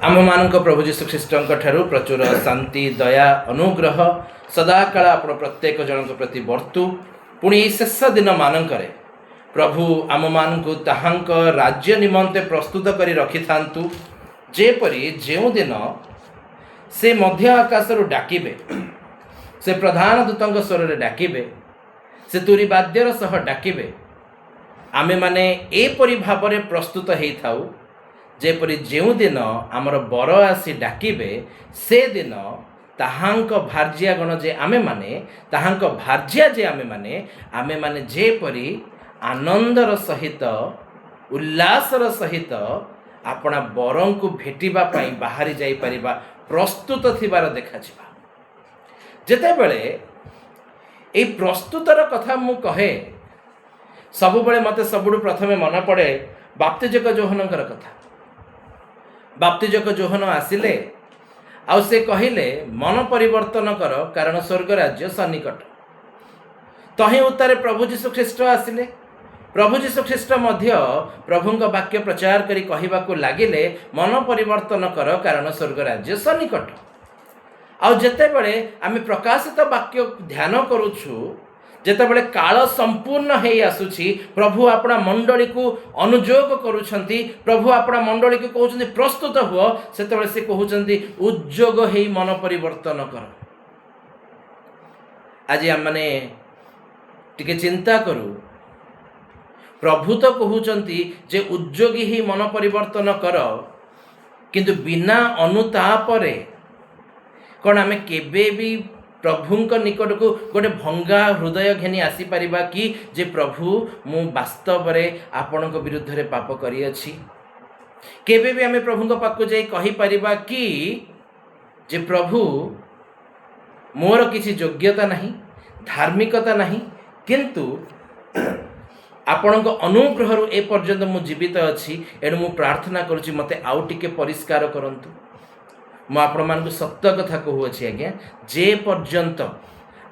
आम मान प्रभु जीशु ख्रीष्ट प्रचुर शांति दया अनुग्रह सदाकाल आप प्रत्येक जन प्रति बर्तु पुणी शेष दिन मानक प्रभु आम मान राज्य निमंते प्रस्तुत कर रखि था जेपरी जो दिन से मध्य आकाश डाकिबे से प्रधान दूतों स्वर डाकिबे से तुरी वाद्यर सह डाकिबे आमे माने एपरी भाव प्रस्तुत होई थाउ जेपरी जो दिन आमर बर आसी डाकिबे से दिन ताहांक भार्यागण जे आमे माने ताहांक भार्या जे आमे माने जेपरी आनंदर सहित उल्लासर सहित आपणा बरं को भेटिबा पाई बाहरी जाई परिबा प्रस्तुत थिबार देखा जिबा। जेतेबेले ए प्रस्तुतर कथा मु कहे सबुबेले मते सबुठु प्रथमे मन पड़े बाप्तिजक जोहनकर कथा। बाप्तिजक जोहन आसिले आउ से कहिले मन परिवर्तन कर कारण स्वर्ग राज्य सन्निकट। तही उत्तरे प्रभु जीशु ख्रीष्ट आसिले। प्रभु जीशु ख्रीष्ट मध्य प्रभुंक वाक्य प्रचार करी कहिबाकु लागिले मन परिवर्तन कर कारण स्वर्ग राज्य सन्निकट। आउ जेतेबेले आमे प्रकाशित वाक्य ध्यान करूछु जेतेबेले काल संपूर्ण हेई आसुछि प्रभु अपना मंडली को अनुयोग करूछंती प्रभु अपना मंडली को कहउछंती प्रस्तुत हुओ सेतेबेले से कहउछंती उद्योग हेई मन परिवर्तन कर। आज हम माने टिके चिंता करू प्रभु तो कहउछंती जे उद्योगी ही मन परिवर्तन कर किंतु बिना अनुताप रे कौन आमे केबे भी प्रभुंक निकट को गोटे भंगा हृदय घेनी आसी परिबा कि जे प्रभु मु वास्तव रे आपणक विरुद्ध रे पाप करी अछि। केबे भी आमे प्रभुंक पाखु जाई कहि परिबा कि जे प्रभु मोर किछि योग्यता नहीं धार्मिकता नहीं किंतु आपणक अनुग्रह रु ए पर्यंत मु जीवित अछि एनु मु प्रार्थना करूछि मते आउ टिके परिष्कार करंतु। मु आपण मानकु सत्य कथा कहूछि आज्ञा जे पर्यंत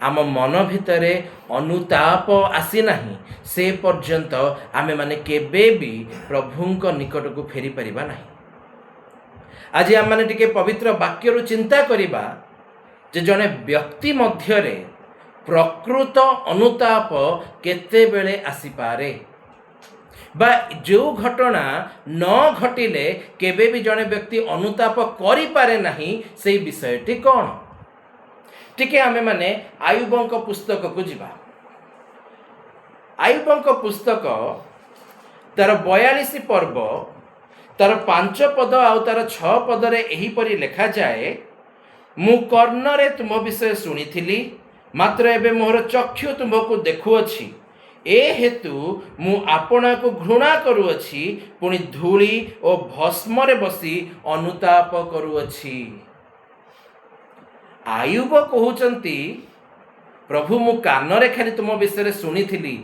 आम मन भितरे अनुताप आसी नाही से पर्यंत आमे माने केबे भी प्रभुंक निकट को फेरी परिबा नाही। आज आम माने टिके पवित्र वाक्य रु चिंता करिबा जे जने व्यक्ति मध्यरे प्रकृत अनुताप केते बेले आसी पारे बा जो घटना न घटिले केबे भी जने व्यक्ति अनुताप करि पारे नाही से विषयटी कौन टिके आमे माने आयुबंक पुस्तक को जिबा। आयुबंक पुस्तक तार 42 पर्व तार 5 पद आउ तार 6 पद रे एही परी लिखा जाए मु कर्णरे तुम विषय सुनिथिली मात्र एबे मोर चक्षु तुमको देखुअछि ए हेतु मु आपना को घृणा करूअछि पुणी धूली और भस्म रे बसी अनुताप करूअछि। आयुब कहउचंती प्रभु मु कान रे खाली तुम विषय सुनिथिली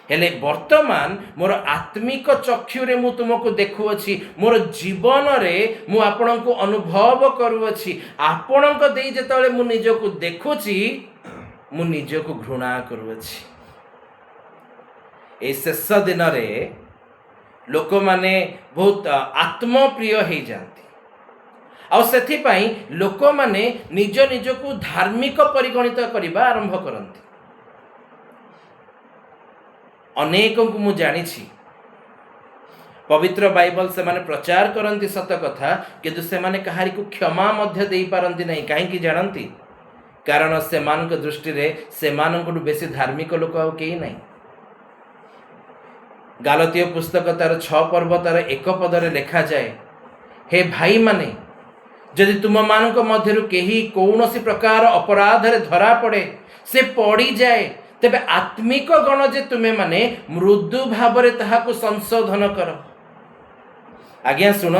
हेले वर्तमान मोर आत्मिक चक्षु रे मु तुमको देखुअछि मोर जीवन रे मु आपनको अनुभव करूअछि आपणक देई जेतले मु निजको देखुछि मु निजको घृणा करूअछि। ए शेष दिन रे लोक माने बहुत आत्मप्रिय हो जाती आ सेथि पई लोक माने निज निज को धार्मिक परिगणित करबा आरंभ करती। अनेक को मु जानी पवित्र बाइबल से माने प्रचार करती सत कथा किंतु से माने कहारी को क्षमा मध्य दे पारंती नहीं कहीं जानती कारण से मान दृष्टि रे से मानकु बेसी धार्मिक लोक आ केही नहीं। गालतीय पुस्तक तार 6 पर्व तार 1 पद रे लिखा जाए हे भाई माने यदि तुम मानक मध्यरु केही कौनसी प्रकार अपराध रे धरा पड़े से पड़ी जाए तेबे आत्मिक गण जे तुमे माने मृदु भाव रे ताहाको संशोधन कर। आज्ञा शुणु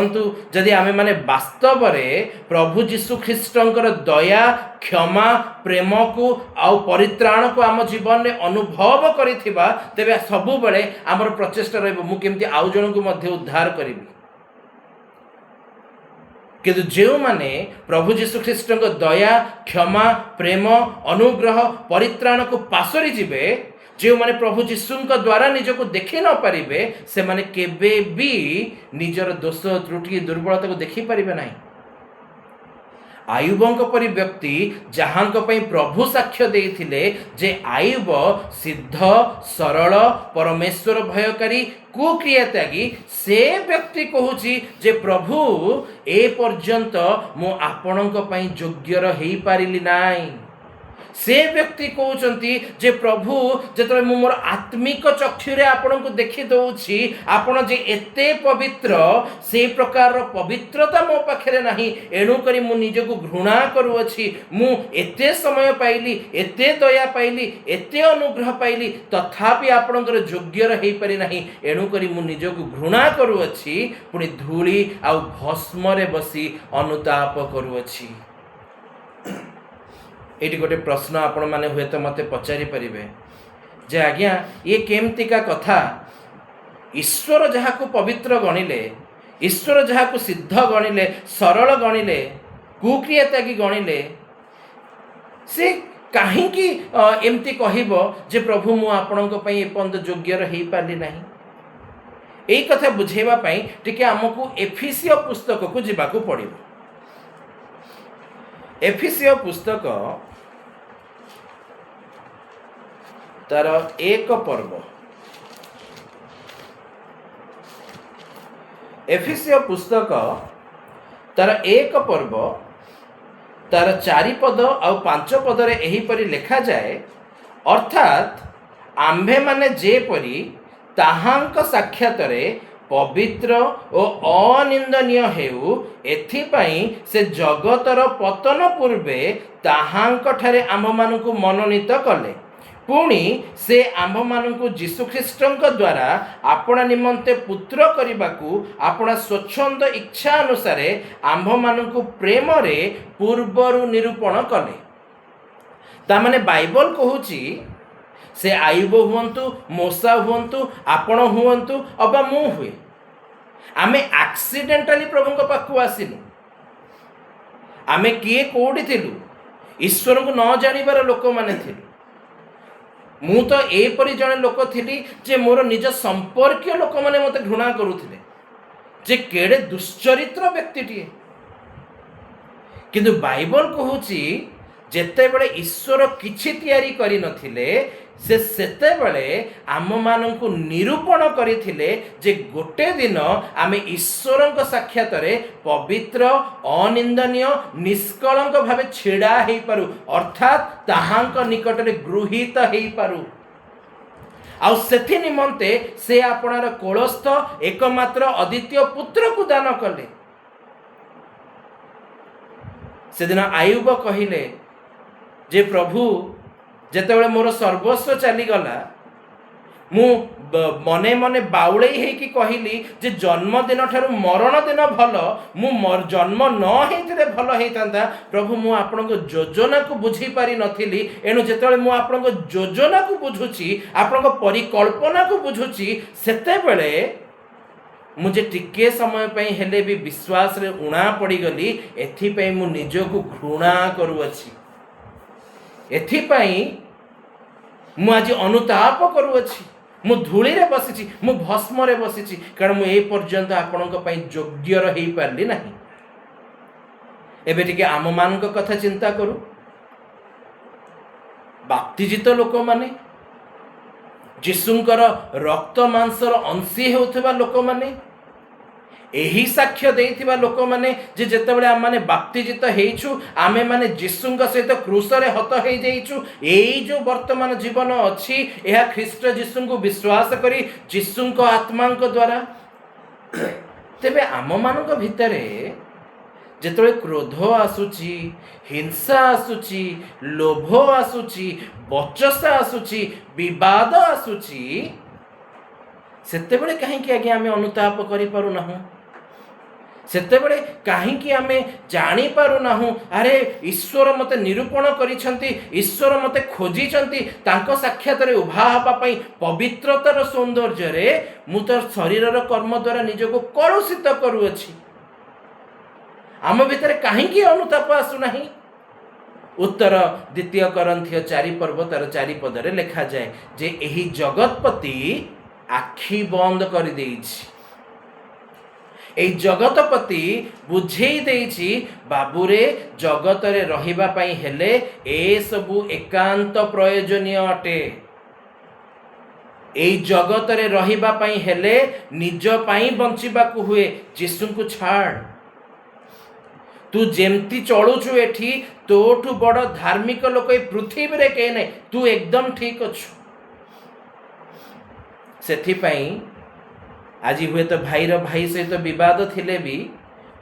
जदि आमे माने वास्तव रे प्रभु जीशु ख्रीष्टंकर दया क्षमा प्रेम को आउ परित्राण को आम जीवन में अनुभव करिथिबा तेबे सबु बेले आमर प्रचेष्टा रहबो मु केमति आउ जन को मध्य उद्धार करिवि। किंतु जो माने प्रभु जीशु ख्रीष्टंकर दया क्षमा प्रेम अनुग्रह परित्राण को पासरी जिबे जो माने प्रभु जीशुଙ୍କ द्वारा निजको देखि न पारिबे से माने केबे भी निजर दोष त्रुटि दुर्बलता को देखि पारिबे नाही। आयुबଙ୍କ परि व्यक्ति जहांक पई प्रभु साक्ष्य देइथिले जे आयुब सिद्ध सरल परमेश्वर भयकारी कुक्रिया त्यागी से व्यक्ति कहूची जे प्रभु ए पर्यंत मु आपणଙ୍କ पई योग्य रही पारिली नाही। से व्यक्ति कहउचंती जे प्रभु जेतले मु मोर आत्मिक चक्षुरे आपन को देखि दउछि आपन जे एते पवित्र से प्रकार रो पवित्रता मो पाखरे नाही एणु करी मु निजको घृणा करूअछि। मु एते समय पाइली एते दया पाइली एते अनुग्रह पाइली तथापि आपनकर योग्य रही पारि नाही एणु करी मु निजको घृणा करूअछि पुनी धूली आ भस्म रे बसी अनुताप करूअछि। ये गोटे प्रश्न आपण मैंने हुए तो मत पचारि पारे जे आज्ञा ये केमतिका कथा ईश्वर जहाँ को पवित्र गणिले ईश्वर जहाँ को सिद्ध गणिले सरल गणिले कुक्रिया त्यागी गणिले से कहीं एमती कहब जे प्रभु मु आपणक पई एपंत योग्य रही पारली नाही। एई कथा बुझेबा पई टिके हमकु एफिसियो पुस्तक को जिबाकू पड़िबो। एफिसियो पुस्तक तार एक पर्व एफिसियो पुस्तक तार एक पर्व तार 4 पद आ 5 पदरे एहीपरि लेखा जाए अर्थात आम्भे माने जेपरि ताहांक साक्षातरे पवित्र और अनिंदनीय हेउ एथिपाई से जगतर पतन पूर्वे ताहांक ठारे आम मानकु मनोनीत कले पुणी से आम मानकु जीशु ख्रीष्टଙ୍କ द्वारा आपणा निमंते पुत्र करिबाकू आपणा स्वच्छंद इच्छा अनुसार आम मानकु प्रेम रे पूर्वरु निरूपण कले। ता माने बाइबल कहूची से आयुब हुंतु मोसा हुंतु आपण हुंतु अबा मु हुए आमे एक्सीडेंटली प्रभु पाखु आसिनु आमे किए कोडी थिलु ईश्वर को न जानिबार लोक माने थिलु। मु तो एपरि जने लोक थिली जे मोर निज संपर्कीय लोक माने मते घृणा करूथिले जे केड़े दुश्चरित्र व्यक्तिटिए किंतु बाइबल कहूची जेते बेले ईश्वर किछि तयारी करि नथिले से सेते बेले आम मानंकु निरूपण करिथिले जे गोटे दिन आमे ईश्वरଙ୍କ साक्षातरे पवित्र अनिंदनीय निष्कलंक भावे छिड़ा हेई पारु अर्थात ताहांक निकटरे गृहीत हेई पारु। आ सेथि निमंते से आपणार कोलस्थ एकमात्र अद्वितीय पुत्र को दान कले। सेदिन आयुब कहिले जे प्रभु जेतेबेले मोर सर्वस्व चलीगला मु मने मने बाउले हेकि कहली जे जन्मदिन ठारू मरण दिन भल मु जन्म न हेतिले भल हेतांता प्रभु मु आपनको योजना को बुझी पारि नथिली एनु जेतेबेले मु आपनको योजना को बुझुची आपनको परिकल्पना को बुझुची सेतेबेले मुझे टिके समय पई हेले भी विश्वास रे उणा पड़ी गली एथि पई मु निजको घृणा करूअछि एथिपाई मु आज अनुताप करूअछि मु धूली रे बसिछि मु भस्म रे बसिछि कारण मु ए पर्यंत आपनक पई योग्य रही पारली नाही। एबे टिके आम मानक कथा चिंता करू बाप्तिजित लोक माने जीशुंकर रक्त मांसर अंशी होउथबा लोक माने एही साक्ष्य देइथिबा लोक माने जे जेतेबेले आम माने बाप्तिजित हेइछु आमे माने जीशुंक सहित क्रूस रे हत हेइ जाइछु एई जो वर्तमान जीवन अछि एहा ख्रीष्ट जीशुंकु विश्वास करी जीशुंक आत्मांक द्वारा तेबे आम मानक भितरे जेतेबेले क्रोध आसुची हिंसा आसुची लोभ आसुची बचसा आसुची विवाद आसुची सेतेबेले काहेकि आगे आमे अनुताप करि पारु नाहु सेतेबेले काहेकि आमे जानि पारु नाहु अरे ईश्वर मते निरूपण करिसंती ईश्वर मते खोजिसंती तांको साक्षात रे उभा हबा पई पवित्रतार सौंदर्य रे मु तर शरीरर कर्म द्वारा निजको कलुषित करूअछि आम भितर काहेकि अनुताप आसु नाही उत्तर द्वितीय करंथिय 4 पर्व तार 4 पदरे लिखा जाए जे एही जगतपति आखि बंद कर देइछि। एही जगतपति बुझेई देइछि बाबूरे जगतरे रहिबा पई हेले ए सबु एकांत प्रयोजनीय अटे। एही जगतरे रहिबा पई हेले निज पई बंचिबाकू हुए। जीसु को छाड़, तू जेमती चलुचु एठी तोठू बड़ धार्मिक लोक पृथ्वी रे के नहीं, तू एकदम ठीक अच्छु। सेथिपाई आज हुए तो भाईर भाई सहित विवाद थिले भी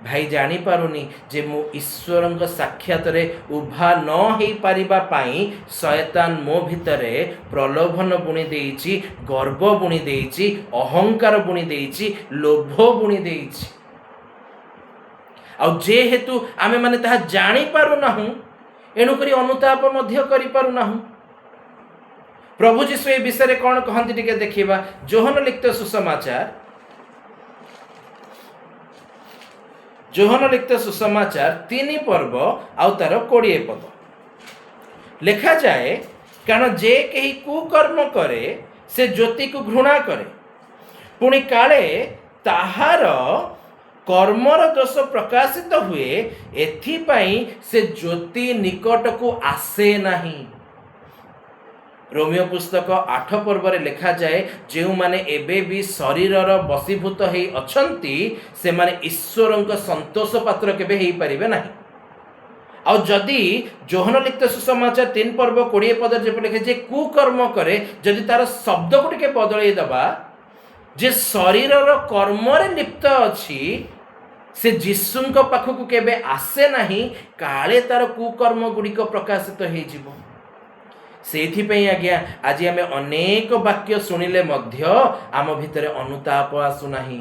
भाई जानी पारुनी जे मु ईश्वर साक्षात उभा न हो पारिबा पाई शयतान मो भितरे प्रलोभन बुणी देइछि, गर्व बुणी देइछि, अहंकार बुणी देइछि, लोभ बुणी देइछि। आउ जेहेतु आमे माने ताहा जानी पारु नाहु एणुकरी अनुताप मध्य करि पारु नाहु। प्रभु जीशु ए विषय कौन कहती टिके देखिबा। जोहन लिखित सुसमाचार, जोहन लिखित सुसमाचार 3 पर्व आउ तार 20 पद लिखा जाए, कारण जे कहीं कुकर्म करे से ज्योति को घृणा करे, पुणी काले ताहार कर्मर दोष प्रकाशित हुए, एथिपाई से ज्योति निकट को आसे नहीं। रोमियो पुस्तक 8 पर्व लिखा जाए, जो माने एबे भी शरीरर बसीभूत हो अछंती से माने ईश्वर संतोष पात्र केबे हेई परिबे नहीं। और जदि जोहन लिखित सुसमाचार 3 पर्व 20 पद जे लिखे जे कुकर्म करे, जदि तार शब्द को टिके बदलई दबा जे शरीरर कर्म रे लिप्त अछि से जीशुंक पाखक केबे आसे नहीं, काले तार कुकर्म गुड़िक प्रकाशित हो जिवो। सेथिपई आज्ञा आज आमे अनेक वाक्य सुनिले मध्य आम भितरे अनुताप आसु नाही।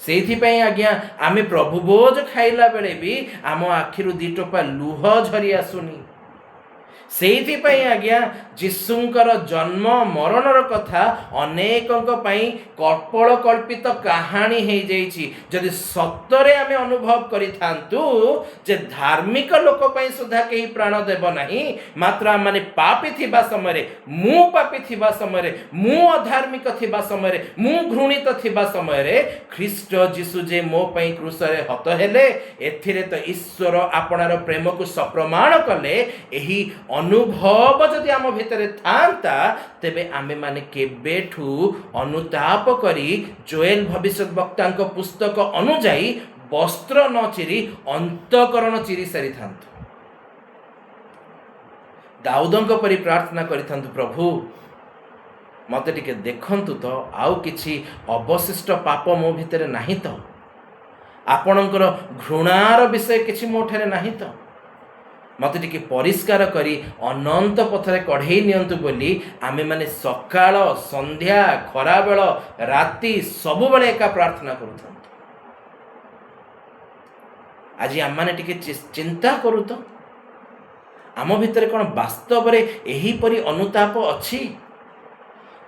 सेथिपई आज्ञा आमे प्रभु भोज खाइला बेले भी आम आखिरु 2 टोपा लुह झरी आसुनी। सेथिपई आज्ञा जीशुंकर जन्म मरणर कथा अनेकंक पई कल्पल कल्पित कहानी हो जाइछि। जदि सत्तरे आमे अनुभव करिथांतु जे धार्मिक लोक पई सुधा केही प्राण देव नाही, मात्र माने पापी थिबा समय, मु पापी थिबा समय, मु अधार्मिक थिबा समय, मु घृणित थिबा समय ख्रीष्ट जीशु जे मो पई क्रूसरे हत हेले, एथिरे तो ईश्वर आपणार प्रेम को सप्रमाण कले। एही अनुभव जदि आम भितर थांता तेबे आमे माने केबेठू अनुताप करी जोएल भविष्यत वक्ता पुस्तक अनुजाई वस्त्र न चिरी अंतकरण चिरी सारी थांतु। दाऊदंक परी प्रार्थना करि थांतु, प्रभु मते टिके देखंतु तो आउ किछि अवशिष्ट पाप मो भितर नाही तो, आपणकर घृणार विषय किछि मोठरे नाही तो, मत टिके परिष्कार करी अनंत पथरे कढ़ई नियंतु बोली आमे माने सकाळ संध्या खराबेल राति सबु बेले एका प्रार्थना करूथां। आज आम माने टिके चिंता करू तो आम भितर कौन वास्तव रे एही परी अनुताप अछि?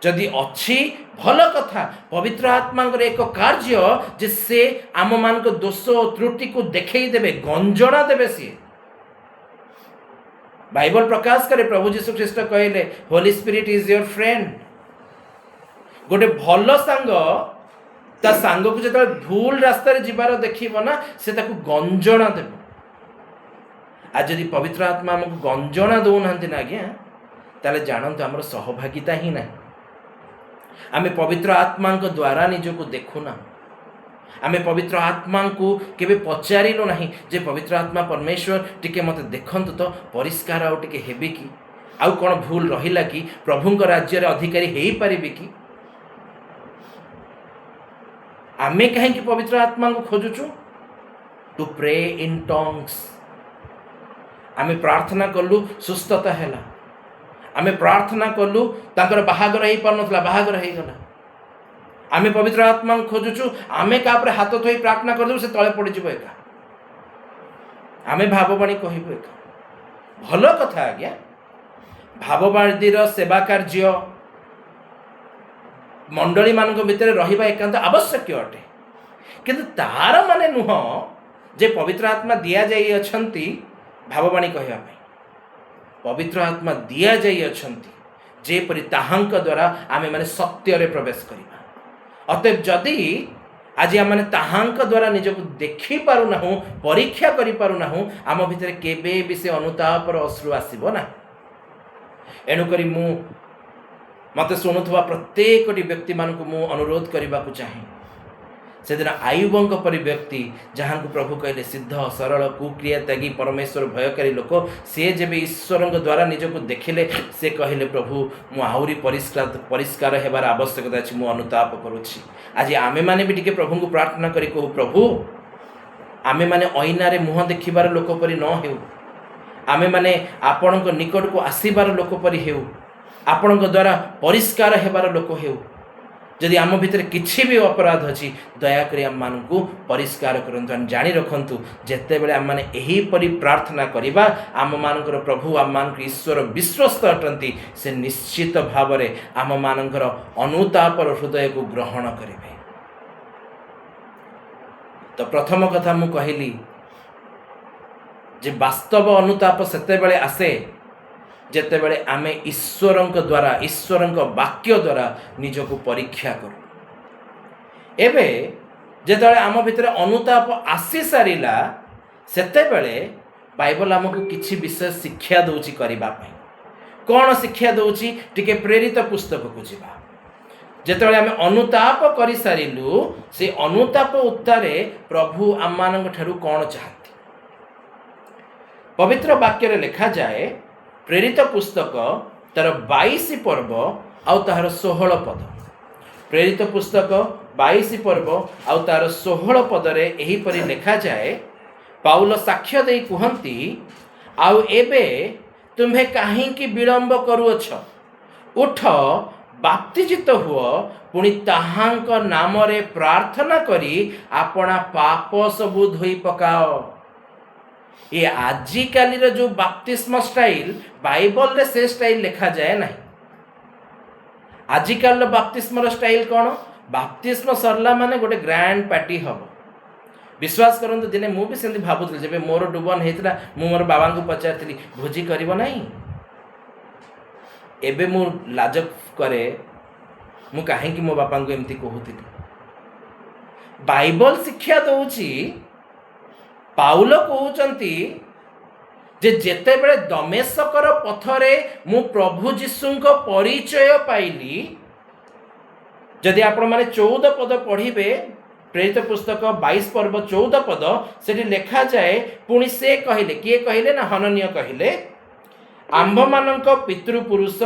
जदि अच्छी भल कथा, पवित्र आत्मा एक कार्य जे से आम मान दोष त्रुटि को देखई देबे, गंजना देबे। सी बाइबल प्रकाश करे प्रभु जीशु ख्रीष्ट कहले Holi spirit is your friend. गोटे भल सांग ता सांग को जब भूल रास्तार जीवार देखिब ना से ताकू गंजना देव। आज जदि पवित्र आत्मा आमको गंजना दौना ना आज्ञा ताले जानतु आमर सहभागिता ही ना। आमे पवित्र आत्मा द्वारा निजको देखुना, आमे पवित्र आत्मा को केबे पचारिलु नहीं जे पवित्र आत्मा परमेश्वर टिके मते देखंतु तो परिष्कार आउ टिके हेबे कि आउ कोन भूल रहिला कि प्रभुंक राज्य रे अधिकारी हेई परिबे कि। आमे कहीं कि पवित्र आत्मा को खोजुचु टू प्रे इन टंग्स। आमे प्रार्थना कलु सुस्थता हैला, आमे प्रार्थना कलु तांकर बाहागर हेई पारनथला, बाहागर हेई गला। आमे पवित्र आत्मा खोजुचु, आमे कापरे हाथ थोई प्रार्थना कर देबु से तळे पड़ी जिवो एका, आमे भाववाणी कहिबु एका। भल कथा आज्ञा, भाववाणीर सेवा कार्य मंडली मानक भितर रहिबा एकांत आवश्यक अटे, किंतु तार माने नुह जे पवित्र आत्मा दिया जाई अछंती भाववाणी कहवा पवित्र आत्मा दिया जाई अछंती जेपरि ताहांक द्वारा आमे माने सत्य रे प्रवेश करिबा। अतएव जदि आज आम मैंने ताहांक द्वारा निजक देखी पारु ना परीक्षा करि पारु ना आम भितर केबे भी से अनुतापर अश्रु आसीबो ना। एणुकरी मु मते शुणुवा प्रत्येक व्यक्ति मान को मु अनुरोध करने को चाहे से दिन आयुबंक परि व्यक्ति जहाँ को प्रभु कहले सिद्ध सरल कुक्रिया त्यागी परमेश्वर भयकारी लोक से जब ईश्वर द्वारा निजक देखिले से कहले प्रभु मु आहरी परिष्कार हेबार आवश्यकता अच्छी मु अनुताप करुच्ची। आज आमे माने भी टिके प्रभु को प्रार्थना करी कहू प्रभु आमे माने ऐनारे मुह देखिबार लोक परि न हेउ आमे माने आपणक निकट को आसीबार लोक परि हेउ आपणक द्वारा परिष्कार हेबार लोक हेउ। जदि आम भितर किसी भी अपराध अच्छी दयाकोरी आम मान को परिष्कार करंतु जानी रखंतु जेते बेले आम माने एही परि प्रार्थना करिबा आम मानकर प्रभु आम मान ईश्वर विश्वस्त अटंती से निश्चित भाव में आम मानकर अनुतापर हृदय को ग्रहण करेंगे। तो प्रथम कथा मु कहली जे वास्तव अनुताप सेते बेले आसे जेते बेले आमे ईश्वरंक द्वारा ईश्वरंक वाक्य द्वारा निजको परीक्षा करू। एबे जेतेबेले आम भितर अनुताप आसी सारिला सेते बेले बाइबल आमको किछि विषय शिक्षा दउची करिबा पई। कोन शिक्षा दउची टिके प्रेरित पुस्तक को जिबा। जेतेबेले आमे अनुताप करि सारिलु से अनुताप उत्तरे प्रभु आम मानक ठारू कोन चाहती। पवित्र वाक्य रे लिखा जाए प्रेरित पुस्तक तार 22 पर्व आउ तार 16 पद। प्रेरित पुस्तक 22 पर्व आउ तार 16 पदरे एही परि लिखा जाए पाउल साक्ष्य देई कहंती आउ एबे तुम्हे काहींकि विलंब करूअछ उठ बाप्तिजित हुओ पुणी ताहांक नाम रे प्रार्थना करी आपना पाप सबु धोई पकाओ। ये आजिकाली जो बाप्तिस्म स्टाइल बाइबल रे से स्टाइल लिखा जाए ना। आजिकाल बाप्तिस्म स्टाइल कौन बाप्तिस्म सरला माने गोटे ग्रैंड पार्टी हम विश्वास करते दिने मु भी सेमती भावुली जब मोर डुबन होता मु मोर बाबा को पचारि भोजी कर एबे मु लाज करे मु कहीं मो बापा को एमती कहूली। बाइबल शिक्षा दौची पाउल कहउचंती जे जेते बेले दमेशकर पथरे मु प्रभु जीशुंक परिचय पाइली। जदि आपण माने 14 पद पढ़िबे प्रेरित पुस्तक 22 पर्व 14 पद सेठी लिखा जाए पुणी से कहले किए कहले ना हननीय कहले आंभ मानक पितृपुरुष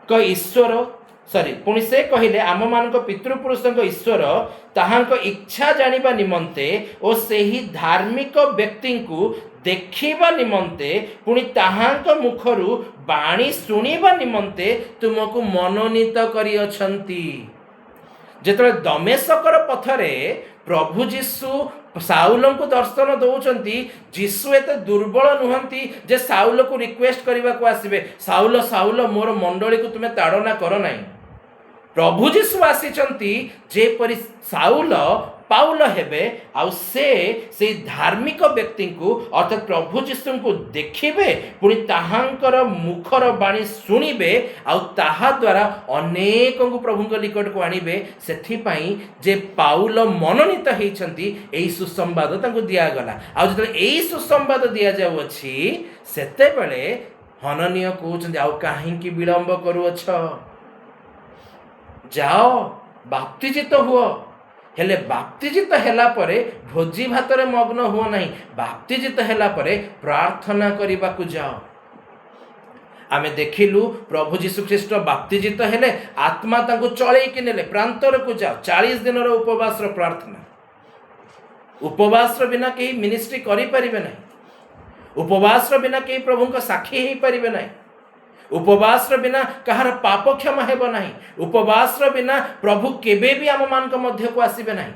क ईश्वर पुणी से कहले आम मानक पितृपुरुष ईश्वर ताहांक इच्छा जानिबा निमंते और सेही धार्मिक व्यक्ति को देखिबा निमंते पुणी ताहांक मुखरु बाणी सुनिबा निमंते तुमको मनोनीत करी अछंती। जेतले दमेशकर पथरे प्रभु जीशु साउल को दर्शन दौरान जीशु एत दुर्बल नुहंती जे साउल को रिक्वेस्ट करने को आसबे साउल साउल मोर मंडली को तुम्हें ताड़ना कर ना। प्रभु जीशु आसीचंती जेपरि साउल पाउल हेबे आउ से धार्मिक व्यक्ति को अर्थात प्रभु जीशु को देखिबे पुणी ताहांकर मुखर बाणी शुणिबे आउ ताहा द्वारा अनेक को प्रभु निकट को आणिबे। सेथिपाई जे पाउल मनोनीत होइचंती एई सुसंवाद तांको दिया गला। आउ जतले एई सुसंवाद दिया जाउछि सेते बेले हननीय कहउचंती आउ काहींकि विलंब करूअछ जाओ बाप्तिजित हुओ। हेले बाप्तिजित हेला परे भोजी भातरे मग्न हुओ नहीं बाप्तिजित हेला परे प्रार्थना करिबा को जाओ। आमे देखिलु प्रभु जीशु ख्रीष्ट बाप्तिजित हेले आत्मा तांको चळेई कि नेले प्रांतर को जाओ 40 दिन रो उपवास रो प्रार्थना। उपवास रो बिना केही मिनिस्ट्री करि परिबे नहीं। उपवास रो बिना केही प्रभु को साक्षी हेई परिबे नहीं। उपवास बिना कहार पाप क्षमा हेब नहीं। उपवास बिना प्रभु केबे भी आम मान मध्य को आसबे नहीं।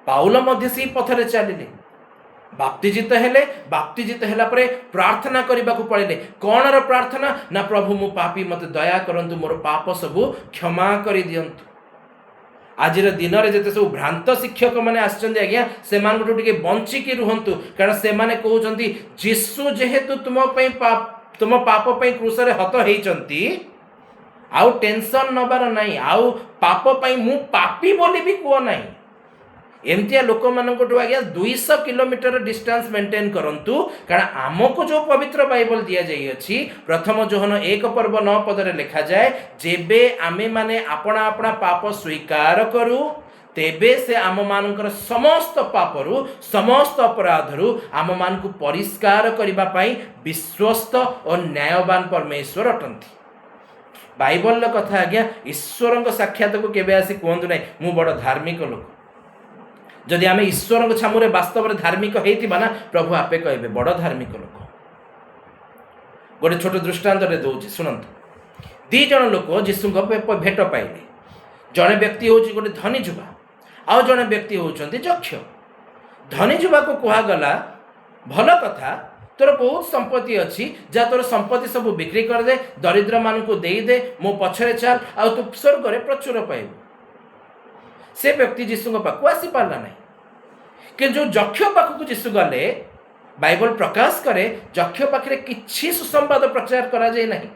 पाउल मध्य से पथरे चलिले बाप्तिजित हेले बाप्तिजित हेला परे प्रार्थना करने को पड़े। कौन रो प्रार्थना ना प्रभु मु पापी मते दया करंतु मोर पाप सबु क्षमा करि दियंतु। आज दिन में जिते सब भ्रांत शिक्षक मैंने आज्ञा से बंचिकी रुहतु कारण से कहते जीशु जेहेतु तुम पाप क्रूस हत होती आउ टेंशन नबार नहीं आउ पाप मु पापी बोली भी कह ना एमतिया लोक मानू आज्ञा 200 किलोमीटर डिस्टेंस मेंटेन करंतु कारण आमको जो पवित्र बाइबल दिया जाइए प्रथम जोहन 1 पर्व 9 पदरे लिखा जाए जेबे आमे माने अपना अपना पाप स्वीकार करू तेबे से आम मानकर समस्त पापरु समस्त अपराधरु आम मान को परिष्कार करबा पई विश्वस्त और न्यायवान परमेश्वर अटंती। बाइबल कथा आज्ञा ईश्वर साक्षात को केबे आसी कहतु ना मु बड़ धार्मिक लोक जदि आम ईश्वर छामुरे वास्तव में धार्मिक होइतिबा ना प्रभु आपे कहबे बड़ धार्मिक लोक। गोटे छोट दृष्टांत दौर शुणु दी जन लोक जीशु भेट पाइले जड़े व्यक्ति हूँ गोटे धनी जुवा आउ जड़े व्यक्ति होती यक्ष। धनी जुवा को कहगला भल कथा तोर बहुत संपत्ति अच्छी जहाँ तोर संपत्ति सब बिक्री कर दे दरिद्र मान को दे दे मो पछरे चल आ तू स्वर्ग में प्रचुर पाइबू। से व्यक्ति जीशु पाखु आसी पारा ना कि जो यक्ष पाखक जीशु गले बाइबल प्रकाश करे यक्ष पाखे किछि सुसंवाद प्रचार करा जाए नहीं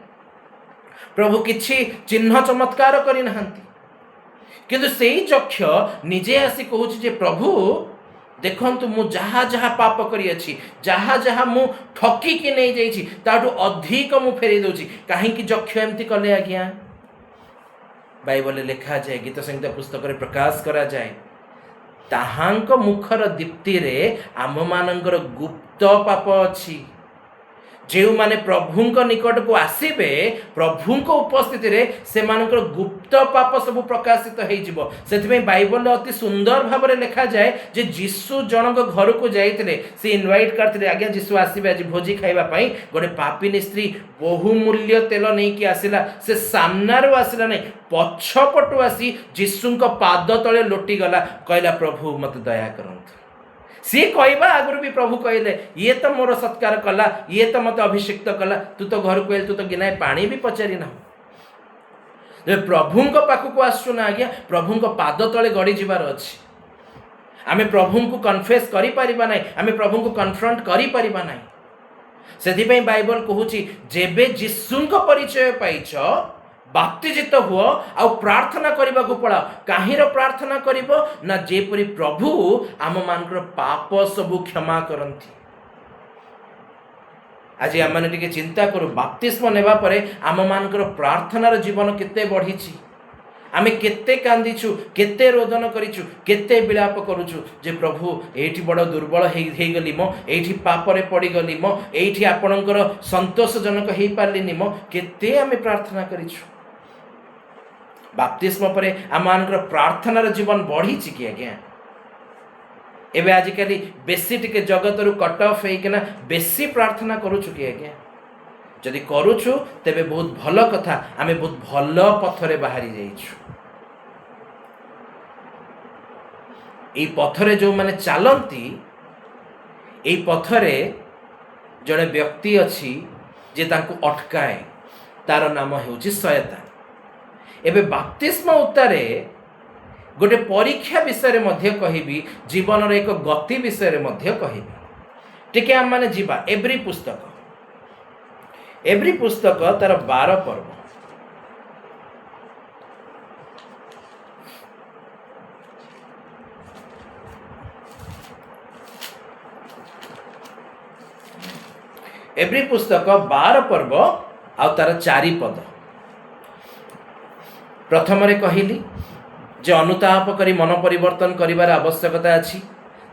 प्रभु किछि चिन्ह चमत्कार करना किंतु से यक्ष निजे आसी कहूँ जे प्रभु देखंतु मु जहाँ जहाँ पाप करी अछि जहाँ जहाँ मु ठकी कि नहीं जाइछि ताठू अधिक मु फेरी दउछि काहे कि यक्ष एमती कले आज्ञा। बाइबल लिखा जाए गीत संहिता पुस्तक रे प्रकाश करा जाए ताहांक मुखर दीप्ति रे आम मानकर गुप्त पाप अछि जो माने प्रभुंक निकट को आसीबे प्रभुंक उपस्थिति रे से मानकर गुप्त पाप सब प्रकाशित हो से बाइबल अति सुंदर भाव में लिखा जाए जे जीशु जनक घर को जाइए से इनवाइट करते आज्ञा जीशु आसबे आज भोजी खाइबा पई गोटे पापिनी स्त्री बहुमूल्य तेल नहीं कि आसिला से सामनारू आसिला नहीं पछपटू आसी जीशुंक पाद तले लोटी गला कहला प्रभु मत दया करंतु सी कहवा आगुरी भी प्रभु कहले ये तो मोर सत्कार कला ये तो मत अभिषिक्त कला तू तो घर को तू तो गिनाए पानी भी पचारि ना प्रभु पाखक आसुना आज्ञा प्रभु पाद तले गड़ी जीवार अच्छी आमे प्रभु को कन्फेस करि परिबा नाही आमे प्रभु को कन्फ्रंट करि परिबा नाही सेथिपई बाइबल कहूची जेबे जीशुंक परिचय पाइछ बाप्तिजित हुआ आउ प्रार्थना करने को पड़ा कहीं प्रार्थना करिबो ना जेपरी प्रभु आम मानकर पाप सबू क्षमा करती। आज आम मैंने टिके चिंता करूँ बाप्तिस्म नेबा परे आम मानकर प्रार्थनार जीवन केते बढ़ीची आमे केते कांदीछु केते रोदन करिछु केते विलाप करूछु जे प्रभु एठी बड़ दुर्बल हे गली मो एठी पापरे पड़ी गली मो एठी आपणकर संतोषजनक हे पारलिनी मो केते आमे प्रार्थना करिछु। बाप्तिस्म परे आमानकर प्रार्थनार जीवन बढ़ी कि आज्ञा एबे आजिकली बेसी टिके जगत रु कट ऑफ होइकिना बेसी प्रार्थना करूछु कि आज्ञा जदि करूछु तेबे बहुत भल कथा आमे बहुत भल पथरे बाहरी जाइछु। एई पथरे जो माने चालंती एई पथरे जड़े व्यक्ति अछि जे तांको अटकाए तार नाम हेउची शयतान। एबे बाप्तिस्म उत्तारे गोटे परीक्षा विषय मध्य कहिबी जीवन एक गति विषय मध्य कहिबी टिके आम माने जीवा एव्री पुस्तक तार 12 पर्व एव्री पुस्तक 12 पर्व आ तार 4 पद प्रथम रे कहिली जे अनुताप करी मन परिवर्तन करिवार आवश्यकता अछि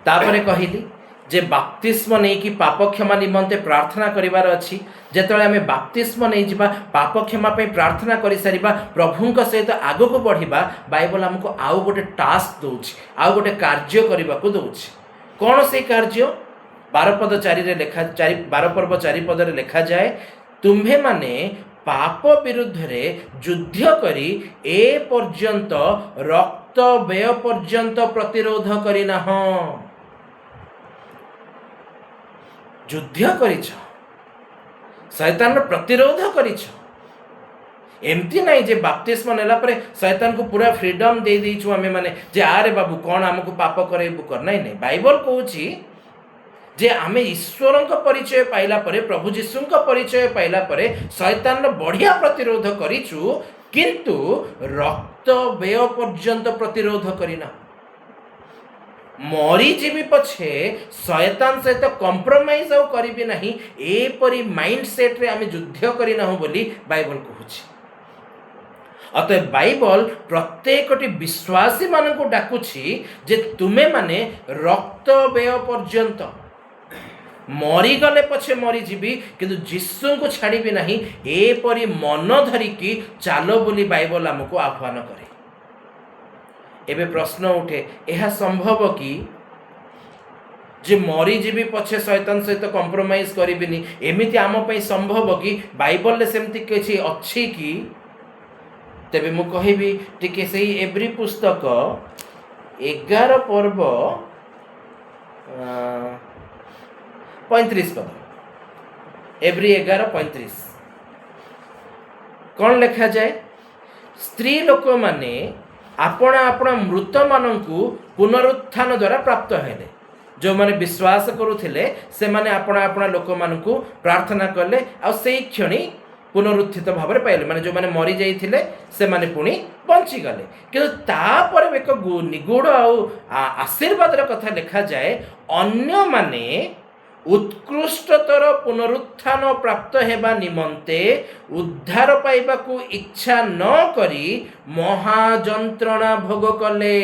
तापरे कहिली जे बाप्तिस्म नहीं कि पाप क्षमा निमंते प्रार्थना करिवार अछि जेतले आमे बाप्तिस्म नहीं जिबा पाप क्षमा पे प्रार्थना करि सारिबा प्रभुंक सहित आगो को बढ़िबा बाइबल हमको आउ गोटे टास्क दोछि आउ गोटे कार्य करिबा को दोछि कोन से कार्य 12 पद 4 रे लिखा 12 पर्व 4 पद रे लिखा जाए तुम्हे माने पाप विरुद्ध रे युद्ध करी ए पर्यंत रक्त व्यय पर्यंत प्रतिरोध करिना हो युद्ध करिछ शैतान प्रतिरोध करिछ एमती नहीं जे बाप्तिस्म नेला परे शैतान को पूरा फ्रीडम दे देइछु आमे माने जे आरे बाबू कौन हमको पाप करेबु कर नहीं नहीं बाइबल कहूची जे आमे ईश्वर परिचय पाइला परे प्रभु जीशु परिचय पाइला परे शैतान बढ़िया प्रतिरोध करिछु किंतु रक्त व्यय पर्यंत प्रतिरोध करिना मरीजीवी पछे शैतान सहित कंप्रोमाइज आउ करिबि नाही एपरि माइंडसेट रे आमे युद्ध करिना हो बोली बाइबल कहूची। अतः बाइबल प्रत्येकटी विश्वासी मानक डाकुछि जे तुमे माने रक्त व्यय पर्यंत मरीगले पछे मरीजीवी किंतु जीशु को छाड़बी नहीं एपरि मन धरिकी चालो बोली बाइबल आमको आह्वान करे। एबे प्रश्न उठे यह संभव कि जे मरीजीवी पछे शैतान सहित कंप्रोमाइज करिबिनी एमिति आम पई संभव कि बाइबल ले सेमति किछि अछि कि तेबे मु कहिबी टिके सेही एब्री पुस्तक 11 पर्व 35 पद एब्री 11:35 कौन लिखा जाए स्त्री लोक माने आपण आपण मृत मानंकु पुनरुत्थान द्वारा प्राप्त हेले जो माने विश्वास करुथिले से माने आपण आपण लोक मानंकु प्रार्थना करले आ सेही क्षणी पुनरुत्थित भाव में पाइले माने जो माने मरी जाइथिले से माने पुणी बंची गले किंतु तापर एक निगूढ़ आशीर्वाद कथा लिखा जाए अन्य माने उत्कृष्टतर पुनरुत्थान प्राप्त हेबा निमंते उद्धार पाइबाकू इच्छा न करी महाजंत्रणा भोग कले।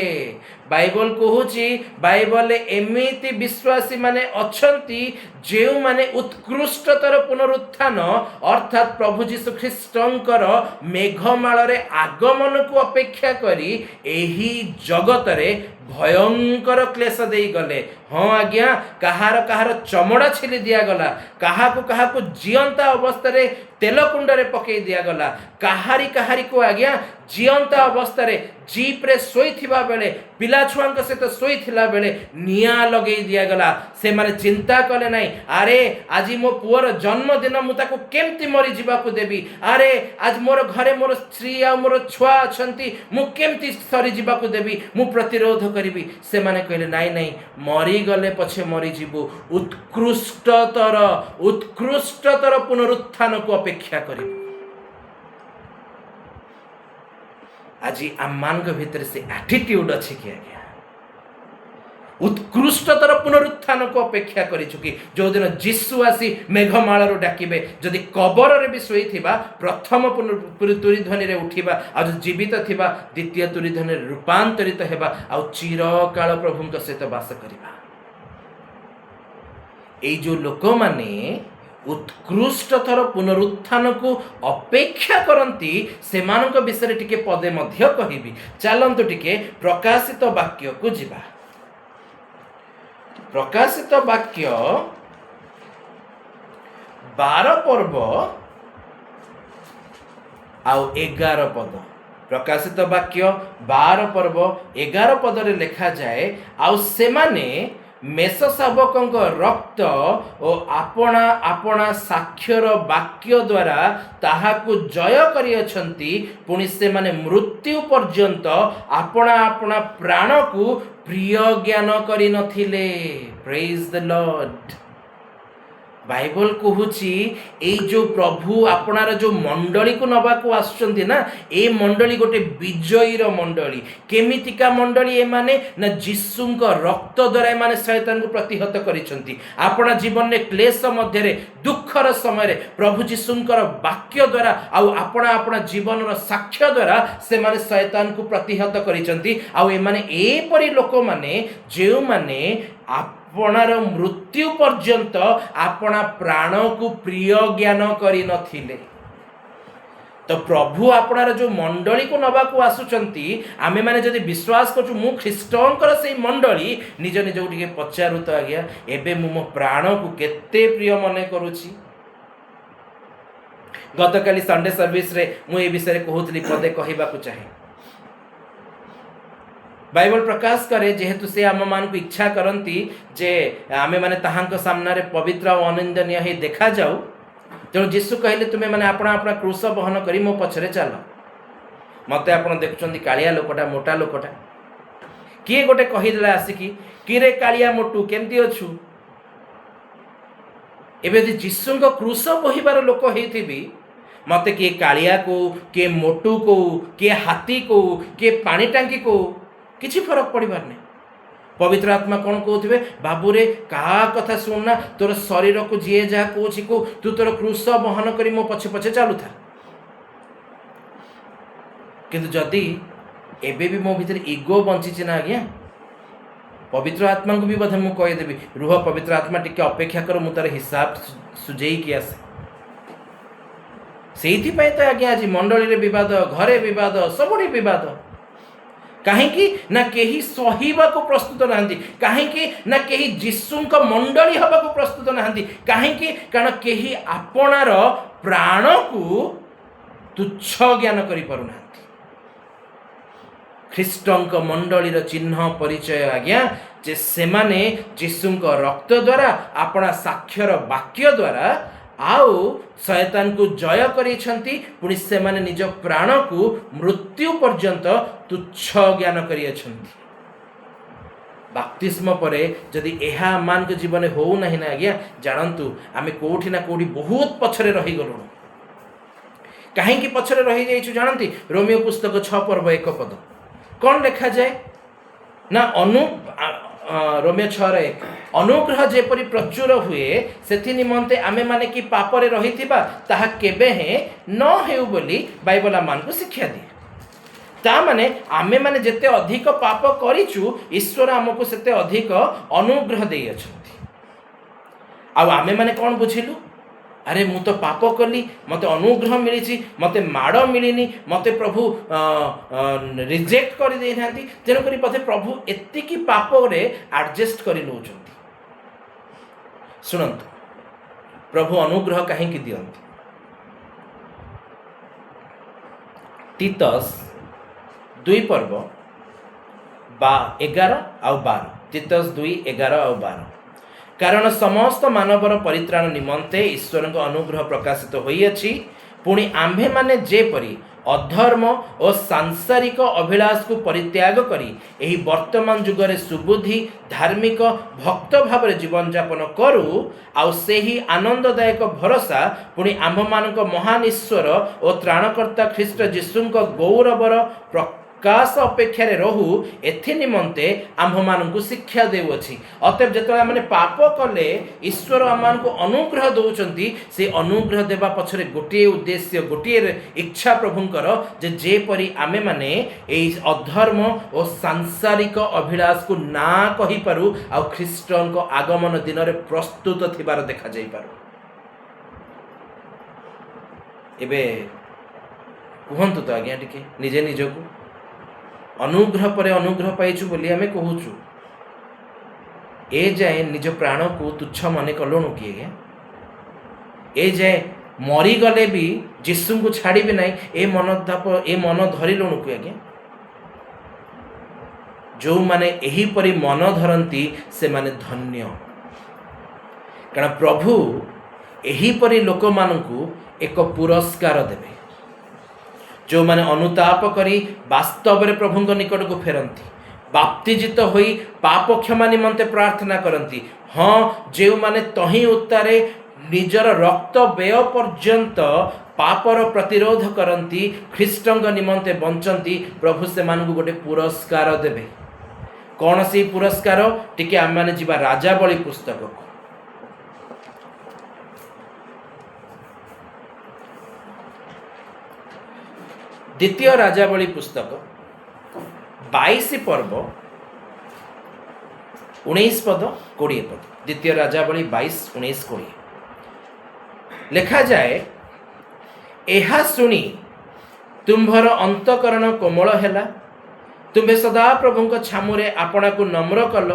बाइबल कहूची बाइबल एमिति विश्वासी माने अछंती जेउ माने उत्कृष्टतर पुनरुत्थान अर्थात प्रभु जीशु ख्रीष्टंकर मेघमाल रे आगमन को अपेक्षा करी एही जगत रे भयंकर क्लेश दे गले। हाँ आज्ञा कहार कहार चमड़ा छिली दिया गला कहाकू जीवंता अवस्था रे तेल कुंड रे पकई दिया गला कहारी को आज्ञा जीवंता अवस्था रे जीप रे सोई थिबा बेले पिला छुआंक सहित सोई थिला बेले निया लगे दिया गला से माने चिंता कले नाही अरे आज मो पुअर जन्मदिन मु ताको केमती मरी जीवा को देबी अरे आज मोर घरे मोर स्त्री आ मोर छुआ अछंती मु केमती सरी जीवा को देबी मु प्रतिरोध करिबी से माने कहले नाही नाही मरी गले पछे मरी जीवु उत्कृष्टतर पुनरुत्थान को अपेक्षा करिबु। आज आम भीतर से एटीट्यूड अच्छी कि आज्ञा उत्कृष्टतर पुनरुत्थान को अपेक्षा करिछु कि जो दिन जीशु आसी मेघमाल डाकिबे जदि कबर रे भी सोई थिबा प्रथम तुरी ध्वनि रे उठिबा आ जीवित थिबा द्वितीय तुरी ध्वनि रे रूपांतरित हेबा आ चिरकाल प्रभुଙ୍କ सहित वास करिबा। एई जो लोक माने उत्कृष्टतर पुनरुत्थान को अपेक्षा करती से विषय टिके पदे मध्य कहिबी। चलंतु टिके प्रकाशित वाक्य को जिबा। प्रकाशित वाक्य 12 पर्व आउ 11 पद प्रकाशित वाक्य 12 पर्व 11 पद रे लिखा जाए आउ से माने मेष शावक रक्त और आपणा आपणा साक्षर वाक्य द्वारा ताहाकु जय करियछंती पुनि से माने मृत्यु पर्यंत आपणा आपणा प्राण को प्रिय ज्ञान करि नथिले। Praise the Lord. बाइबल कहूची ए जो प्रभु आपणार जो मंडली को नबा को आसुचंती ना ए मंडली गोटे विजयीर मंडली केमितिका मंडली ए माने ना जीशुंक रक्त द्वारा ए माने शैतान को प्रतिहत करिसंती। आपणा जीवन में क्लेश मध्य रे दुखर समय रे प्रभु जीशुंकर वाक्य द्वारा आ आपणा आपणा जीवन रो साक्ष्य द्वारा से माने शैतान को प्रतिहत करिसंती। आ ए माने ए परि लोक माने जेउ माने आपणार मृत्यु पर्यंत आपणा प्राण को प्रिय ज्ञान करि नथिले। तो प्रभु आपणार जो मंडली को नबा को आसुचंती आमे माने जदि विश्वास करछु मु ख्रीष्टंकर से मंडली निज निज टिके पचारु तो आज्ञा एबे मु मो प्राण को केते प्रिय मने करूची। गतकाली संडे सर्विस रे मु ए विषय रे कहउतली पदे कहिबा को चाहे। बाइबल प्रकाश करे जेहेतु से आम मान को इच्छा करती जे आमे माने ताहांक सामना रे पवित्र और अनिंदनीय ही देखा जाऊ तेणु जीशु कहले तुमे मैंने अपना अपना क्रूस बहन करी मो पछरे चल। मत आप देखुं कालिया लोकटा मोटा लोकटा किए गोटे कहीदेला आसिकी किरे कालिया मोटू केमती अच्छु। एबे यदि जीशु क्रूस बोहिबार लोक होइथिबी मत किए कालिया को किए मोटू को किए हाथी को किए पानी टांकी को किसी फरक पड़बार नहीं। पवित्र आत्मा कौन कहते बाबूरे क्या कथा शुणना तोर शरीर को जी जहाँ कौच को तू तोर क्रूस बहन करी मो पछे पछे चलू था। किंतु जदि एबे भी मो भीतर इगो बंची ना आज्ञा पवित्र आत्मा को भी बोधे मुझे कहीदेवी रुह पवित्र आत्मा टिके अपेक्षा कर मु तार हिसाब सुझे कि आसे। से तो आज्ञा आज मंडली बद घरे बद सबुठी बद कहीं ना कहीं सहीबा को प्रस्तुत ना कहीं ना कहीं जीशु मंडली हवा को प्रस्तुत ना कहीं कारण कहीं आपणार प्राण को तुच्छ ज्ञान करि पारुना। ख्रीष्टंक मंडलीर चिन्ह परिचय आज्ञा जे सेमाने जीशुंक रक्त द्वारा अपना साक्षर वाक्य द्वारा आउ शैतान को जय करिसेंती पुणी सेमाने निज प्राण को मृत्यु पर्यंत तुच्छ ज्ञान करिसेंती। बाप्तिस्म परे जदि एहा मान के जीवन हो नहीं ना आज्ञा जानतु आमे कोठी ना कोठी बहुत पछरे रही गलु। कहीं पछरे रही जाइछु जानती रोमियो पुस्तक 6 पर्व 1 पद कौन लिखा जाए ना रोमियो 6:1 अनुग्रह जेपरी प्रचुर हुए से निमंते आमे माने कि पापरे रही ताहा केबे हे न हेउ बोली बाइबल आमान को शिक्षा दिए। ता माने आमे माने जेते अधिक पाप करिचु ईश्वर आमको सेते अधिक अनुग्रह देई अछंती। आ आमे माने कौन बुझिलु अरे मु तो पाप कली मते अनुग्रह मिली मते माड़ मिलनी मते प्रभु रिजेक्ट कर दे नांती तेणु करी बोधे प्रभु एतिकी पाप रे एडजस्ट कर नउचंती। सुनंतु प्रभु अनुग्रह कहीं दियंती तीतस 2 पर्व 11 आ 12 तीतस 2 11 आ 12 कारण समस्त मानवर परित्राण निमंते ईश्वर अनुग्रह प्रकाशित होइछि पुणी आम्भे माने जेपरी अधर्म और सांसारिक अभिलाष को परित्याग करी एही वर्तमान जुगरे सुबुद्धि धार्मिक भक्त भाव जीवन यापन करू आउ सेही आनंददायक भरोसा पुणी आम्भ मानक महान ईश्वर और त्राणकर्ता ख्रीष्ट जीशुंक गौरवर प्रकाश अपेक्षा रहू एथि निमंते आम्भ मानक शिक्षा देउछि। अतएव जतले आमने पाप कले ईश्वर आमको अनुग्रह दौरान से अनुग्रह देवा पछरे गोटे उद्देश्य गोटे इच्छा प्रभुंकर जेपरी आमे माने एई अधर्म और सांसारिक अभिलाष को ना कहि पारू आ ख्रीष्टन को आगमन दिन रे प्रस्तुत थिबार देखा जाई पारू। एबे कहंतु तो आज्ञा टिके निजे निजको अनुग्रह परे अनुग्रह पाइछु बोली आमे कहूछु ए जाए निज प्राण को तुच्छ मने कलुणु किए ए जाए मरी गले भी जीशु को छाड़ी भी नहीं ए मन धरिलुणु कि आज्ञा जो माने एही परी मन धरती से माने धन्य कारण प्रभु एही परी लोक मानकु एक पुरस्कार देवे जो माने अनुताप करी वास्तव में प्रभु निकट को फेरती बाप्तिजित होई पाप क्षमा निमंते प्रार्थना करती। हाँ जो माने तही उत्तारे निजर रक्त व्यय पर्यंत पापर प्रतिरोध करती ख्रीष्टंग निमंते बंचती प्रभु से मानकु गोटे पुरस्कार देवे। कौन सी पुरस्कार टिके आम माने जीवा राजावली पुस्तक को द्वितीय राजावली पुस्तक 22 पर्व 19 पद 20 पद द्वितीय राजावली 22 19 20 लिखा जाए एहा सुनी तुम्भर अंतकरण कोमल हैला तुम्भे सदा प्रभुंक छामुरे आपना को नम्र कल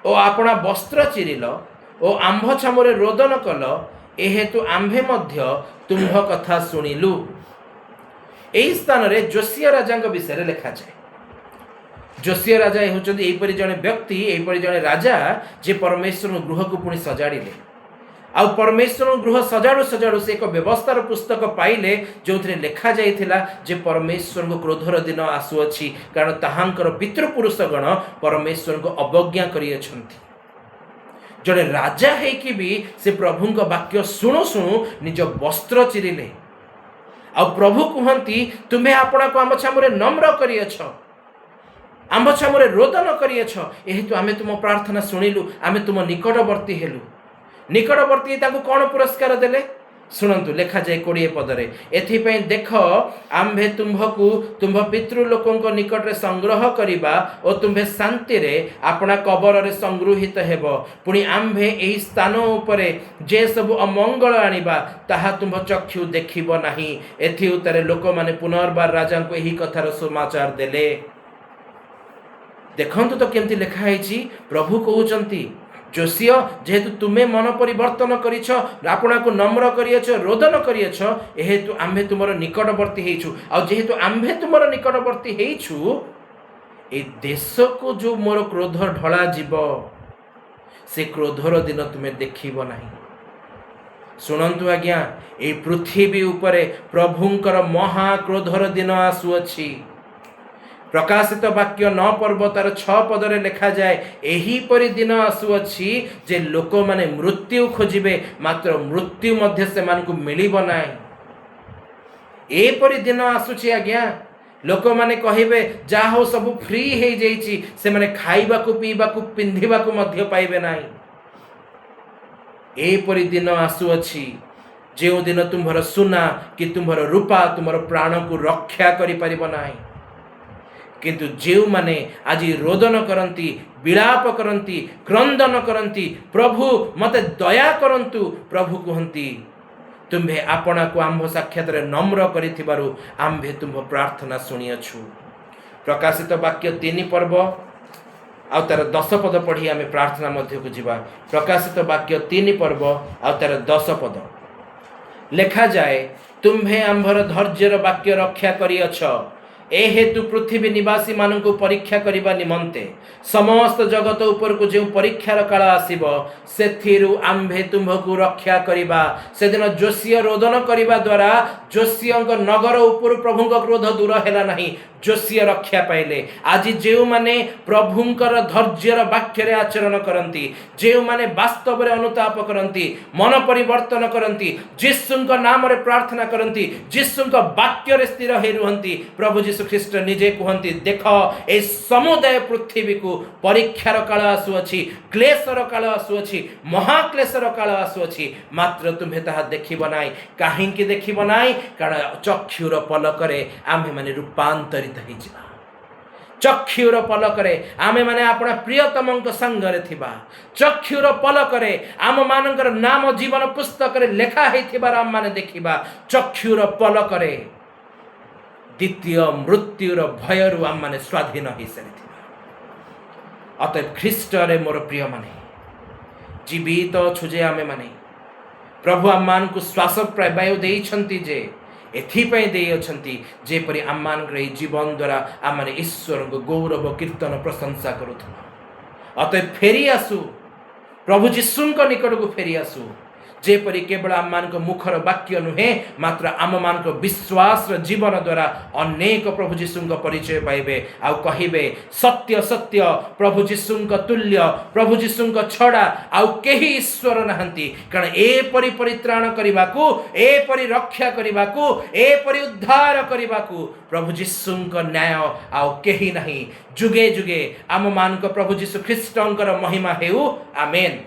ओ आपना वस्त्र चिरिल ओ आंभ छामुरे रोदन कल एहेतु आंभे मध्य तुम्भ कथा शुणिलु। एही स्थान रे जोसिया राजा विषय लिखा जाए। जोसिया राजा होचंदी एपरि जने व्यक्ति एपरि जने राजा जे परमेश्वर गृह को पुणी सजाड़िले आउ परमेश्वर गृह सजाड़ू सजाड़ू से एक व्यवस्थार पुस्तक पाइले जो लिखा जाइथिला जे परमेश्वर को क्रोधर दिन आसुअछि कारण ताहांकर पितृपुरुषगण परमेश्वर को अवज्ञा करियछंती। जड़े राजा है कि भी से प्रभु का वाक्य शुणु शुणु निज वस्त्र चिरिले आ प्रभु कहती तुम्हें आपण को आम छामुरे नम्र करियछ आम छामुरे रोदन करियछ एहेतु आमे तुम प्रार्थना शुणिलु आमे तुम निकटवर्ती हेलु। निकटवर्ती ताकू कौन पुरस्कार देले शुणु लेखा जाए 20 पदरे एथिपई देख आम्भे तुम्भकू तुम्भ पितृलोकों निकट रे संग्रह करिबा और तुम्भे शांति रे अपना कबर रे संगृहित हेब पुणी आम्भे एही स्थान उपरे जे सब अमंगल आनिबा ताहा तुम्भ चक्षु देखिब नाही। एथि उतरे लोक माने पुनर्बार राजा को एही कथार समाचार देले। देखंतु तो केमती लेखा है प्रभु कहउचंती जोशिय जेहेतु तुम्हें मन परिवर्तन करिछ आपना को नम्र करियछ रोदन करियछ एहेतु आम्भे तुमर निकटवर्ती हेइछु आ जेहेतु आम्भे तुमर निकटवर्ती हेइछु ए देश को जो मोर क्रोध ढला जीव से क्रोधर दिन तुम्हें देखिब नाही। शुणन्तु आज्ञा ए पृथ्वी उपरे प्रभुंकर महा क्रोधर दिन आसुअछि। प्रकाशित वाक्य 9 पर्व तार 6 पदरे लिखा जाए एही परि दिन आसुअछि जे लोक माने मृत्यु खोजिबे मात्र मृत्यु मध्य से मान को मिलिब नाही। ए परि दिन आसुछि आज्ञा लोक माने कहिबे जा हो सब फ्री हे जाइछि से माने खाइबा को पीबा को पिंधिबा को मध्य पाइबे नाही। ए परि दिन आसुअछि जे दिन तुम्हर सुना कि तुम्हर रूपा तुम्हर प्राण को रक्षा करि परिब नाही। किंतु जेउ माने आज रोदन करंती विलाप करंती क्रंदन करंती प्रभु मते दया करंतु प्रभु कहंती तुम्भे आपना को आम्भ साक्षात रे नम्र करिथिबारु आम्भे तुम्भ प्रार्थना सुनियछु। प्रकाशित वाक्य 3 पर्व आ तार 10 पद पढ़ी आमे प्रार्थना मध्य को जीवा। प्रकाशित वाक्य 3 पर्व आ तार 10 पद लेखा जाए तुम्भे आम्भर धैर्यर वाक्य रक्षा करियछ ए हेतु पृथ्वी निवासी मानक परीक्षा करने निमंते समस्त जगत उपर को जो परीक्षार काल आसीब सेथिरु आम्भे तुम्भकु रक्षा करिबा। से दिन जोशिय रोदन करिबा द्वारा जोशियंक नगर उपर प्रभुंक क्रोध दूर हैला नहीं जोशिय रक्षा पाइले। आज जो माने प्रभुंकर धैर्यर वाक्य रे आचरण करंती जो माने वास्तव रे अनुताप करंती मन परिवर्तन करंती यीशुंक नाम रे प्रार्थना करंती यीशुंक वाक्य रे स्थिर हे रुहंती प्रभु यीशु ख्रीष्ट निजे कहंती देख ए समुदाय पृथ्वी को परीक्षार काल आसुअछि क्लेशर काल आसुअछि महाक्लेशर काल आसुअछि मात्र तुम्हें ताहा देखिब नाई। काहींकि देखिब नाई कारण चक्षुर पलकरे आम्भे माने रूपांतरित हो जिबा। चक्षुर पलकरे आमे माने अपना प्रियतमंक संगरे थिबा। चक्षुर पलकरे आम मानकर नाम जीवन पुस्तक रे लेखा हेथिबार आम माने देखिबा। चक्षुर पलकरे द्वितीय मृत्युर भयरु आम माने स्वाधीन हो सारी। अतएव ख्रीष्ट रे मोर प्रिय माने जीवित छुजे आमे माने प्रभु आम मान को श्वास वायु देइछंती जे एथिपाई दे अछंती जेपरि आम मान जीवन द्वारा आम माने ईश्वर को गौरव कीर्तन प्रशंसा करूथुवा। अतएव फेरी आसु प्रभु जीशुंक निकट को फेरी आसु जेपरि केवल आम मान मुखर वाक्य नुहे मात्र आम मान विश्वास जीवन द्वारा अनेक प्रभु जीशुंक परिचय पाइबे आउ कहिबे सत्य सत्य प्रभु जीशुंक तुल्य प्रभु जीशुंक छड़ा आउ केही ईश्वर नाहंती। कारण एपरि परित्राण करिबाकू एपरि रक्षा करिबाकू एपरि उद्धार करिबाकू प्रभु जीशुंक न्याय आउ केही नहीं। जुगे जुगे आम मान प्रभु जीशु ख्रीष्टंकर महिमा हेउ आमेन।